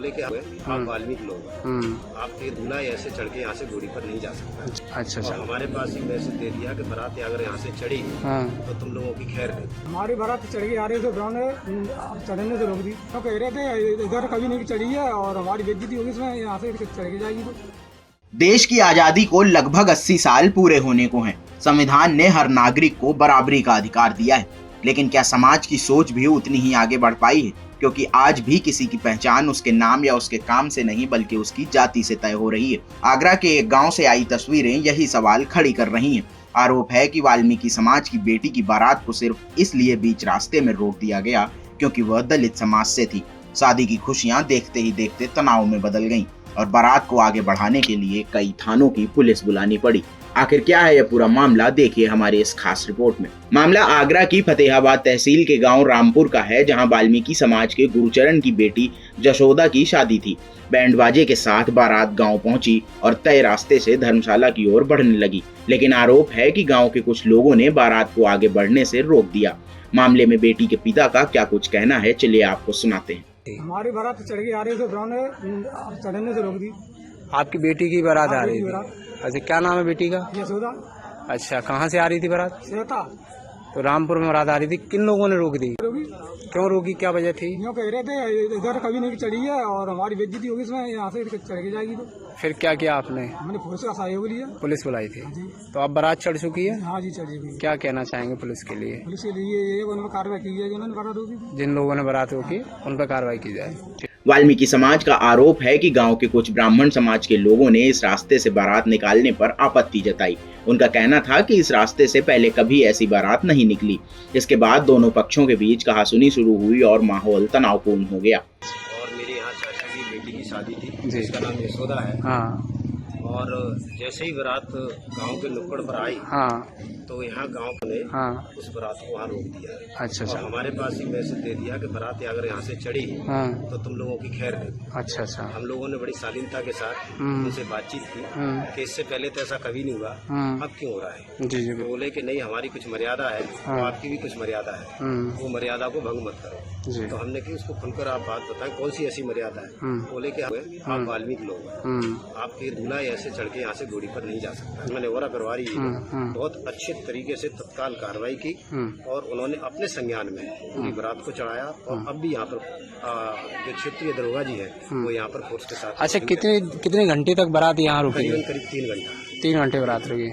बोले कि आप वाल्मीकि लोग, आपके दूल्हा ऐसे चढ़ के यहाँ से घोड़ी पर नहीं जा सकता। अच्छा अच्छा। हमारे पास ही मैसेज दे दिया कि बारात अगर यहाँ से चढ़ी तो तुम लोगों की खैर नहीं। हमारी बारात चढ़ के आ रही तो ब्राउन ने चढ़ने से रोक दी। तो कह रहे थे इधर कभी नहीं चढ़ी है और हमारी बेइज्जती होगी इसमें, यहाँ से चढ़ के जाएगी। तो देश की आजादी को लगभग 80 साल पूरे होने को हैं। संविधान ने हर नागरिक को बराबरी का अधिकार दिया है, लेकिन क्या समाज की सोच भी उतनी ही आगे बढ़ पाई है? क्योंकि आज भी किसी की पहचान उसके नाम या उसके काम से नहीं बल्कि उसकी जाति से तय हो रही है। आगरा के एक गांव से आई तस्वीरें यही सवाल खड़ी कर रही हैं। आरोप है कि वाल्मीकि समाज की बेटी की बारात को सिर्फ इसलिए बीच रास्ते में रोक दिया गया क्योंकि वह दलित समाज से थी। शादी की खुशियां देखते ही देखते तनाव में बदल गईं और बारात को आगे बढ़ाने के लिए कई थानों की पुलिस बुलानी पड़ी। आखिर क्या है यह पूरा मामला, देखिए हमारे इस खास रिपोर्ट में। मामला आगरा की फतेहाबाद तहसील के गांव रामपुर का है, जहां वाल्मीकि समाज के गुरुचरण की बेटी जशोदा की शादी थी। बैंड बाजे के साथ बारात गांव पहुंची और तय रास्ते से धर्मशाला की ओर बढ़ने लगी, लेकिन आरोप है कि गांव के कुछ लोगों ने बारात को आगे बढ़ने से रोक दिया। मामले में बेटी के पिता का क्या कुछ कहना है, चलिए आपको सुनाते हैं। हमारी बारात चढ़ के आ रही तो ब्राउन ने चढ़ने से रोक दी। आपकी बेटी की बारात आ रही थी? अच्छा, क्या नाम है बेटी का? यशोदा। अच्छा, कहाँ से आ रही थी बारात? श्वेता। तो रामपुर में बारात आ रही थी, किन लोगों ने रोक दी? क्यों रोकी, क्या वजह थी? यूँ कह रहे थे इधर कभी नहीं चढ़ी है और हमारी बेइज्जती होगी इसमें, यहाँ से चढ़ के जाएगी। तो फिर क्या किया आपने? हमने पुलिस का सहयोग लिया। पुलिस बुलाई थी? जी। तो अब बारात चढ़ चुकी है? हाँ जी, चढ़ी हुई। क्या कहना चाहेंगे पुलिस के लिए? पुलिस के लिए ये उन पर कार्रवाई की जाए जिन्होंने बारात रोकी थी। जिन लोगों ने बारात रोकी उन पर कार्रवाई की जाए। वाल्मीकि समाज का आरोप है कि गांव के कुछ ब्राह्मण समाज के लोगों ने इस रास्ते से बारात निकालने पर आपत्ति जताई। उनका कहना था कि इस रास्ते से पहले कभी ऐसी बारात नहीं निकली। इसके बाद दोनों पक्षों के बीच कहासुनी शुरू हुई और माहौल तनावपूर्ण हो गया। और मेरे यहाँ चाचा की बेटी की शादी थी, जी। जिसका नाम यशोदा है। हाँ और जैसे ही बारात गांव के नुक्कड़ पर आई हाँ तो यहाँ गांव ने हाँ। उस बारात को वहाँ रोक दिया। अच्छा और अच्छा। हमारे पास ही मैसेज दे दिया कि बारात अगर यहाँ से चढ़ी हाँ। तो तुम लोगों की खैर नहीं। अच्छा अच्छा। हम लोगों ने बड़ी शालीनता के साथ उनसे बातचीत की कि इससे पहले तो ऐसा कभी नहीं हुआ, अब क्यों हो रहा है? जी जी। तो बोले कि नहीं, हमारी कुछ मर्यादा है, तो आपकी भी कुछ मर्यादा है, वो मर्यादा को भंग मत करो। जी। तो हमने कि उसको खुलकर आप बात बताएं, कौन सी ऐसी मर्यादा है? बोले कि आप वाल्मीकि लोग, आपके दूल्हा ऐसे चढ़ के यहाँ से घोड़ी पर नहीं जा सकता। मैंने वरा करवारी बहुत अच्छे तरीके से तत्काल कार्रवाई की और उन्होंने अपने संज्ञान में पूरी बारात को चढ़ाया। और अब भी यहाँ पर जो क्षेत्रीय दरोगा जी है वो यहाँ पर फोर्स के साथ। अच्छा, कितने घंटे तक बारात यहाँ रुकी? करीब 3 घंटा। 3 घंटे बारात रुकी।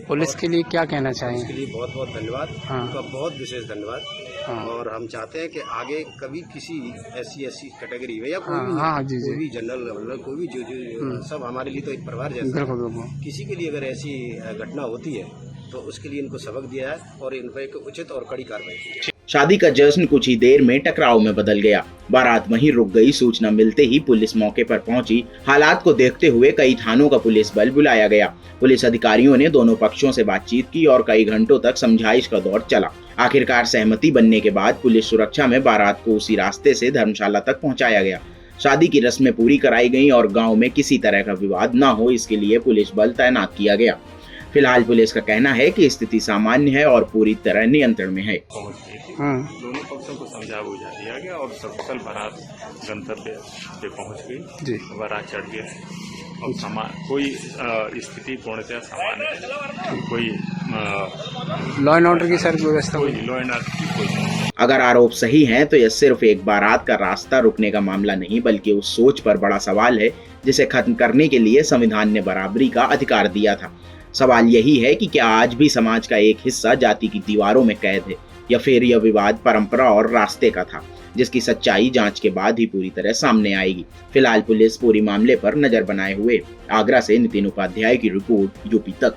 पुलिस के लिए क्या कहना चाहेंगे? इसके लिए बहुत बहुत धन्यवाद, उनका बहुत विशेष धन्यवाद। और हम चाहते हैं कि आगे कभी किसी ऐसी कैटेगरी में या कोई भी कोई भी जनरल कोई भी जो सब हमारे लिए तो एक परिवार जैसा है, किसी के लिए अगर ऐसी घटना होती है तो उसके लिए इनको सबक दिया है और इन पर एक उचित और कड़ी कार्रवाई की है। शादी का जश्न कुछ ही देर में टकराव में बदल गया। बारात वहीं रुक गई। सूचना मिलते ही पुलिस मौके पर पहुंची। हालात को देखते हुए कई थानों का पुलिस बल बुलाया गया। पुलिस अधिकारियों ने दोनों पक्षों से बातचीत की और कई घंटों तक समझाइश का दौर चला। आखिरकार सहमति बनने के बाद पुलिस सुरक्षा में बारात को उसी रास्ते से धर्मशाला तक पहुंचाया गया। शादी की रस्में पूरी कराई गईं और गांव में किसी तरह का विवाद न हो, इसके लिए पुलिस बल तैनात किया गया। फिलहाल पुलिस का कहना है कि स्थिति सामान्य है और पूरी तरह नियंत्रण में है। दोनों पक्षों को समझा बुझा दिया गया और सकुशल बारात गंतव्य पे पहुंच गई। बारात चढ़ गया और कोई स्थिति पूर्णतः सामान्य है। कोई लॉ एंड ऑर्डर की सर व्यवस्था, कोई लॉ एंड ऑर्डर की कोई। अगर आरोप सही हैं तो यह सिर्फ एक बारात का रास्ता रुकने का मामला नहीं बल्कि उस सोच पर बड़ा सवाल है जिसे खत्म करने के लिए संविधान ने बराबरी का अधिकार दिया था। सवाल यही है कि क्या आज भी समाज का एक हिस्सा जाति की दीवारों में कैद है या फिर यह विवाद परंपरा और रास्ते का था, जिसकी सच्चाई जांच के बाद ही पूरी तरह सामने आएगी। फिलहाल पुलिस पूरी मामले पर नजर बनाए हुए। आगरा से नितिन उपाध्याय की रिपोर्ट, यूपी तक।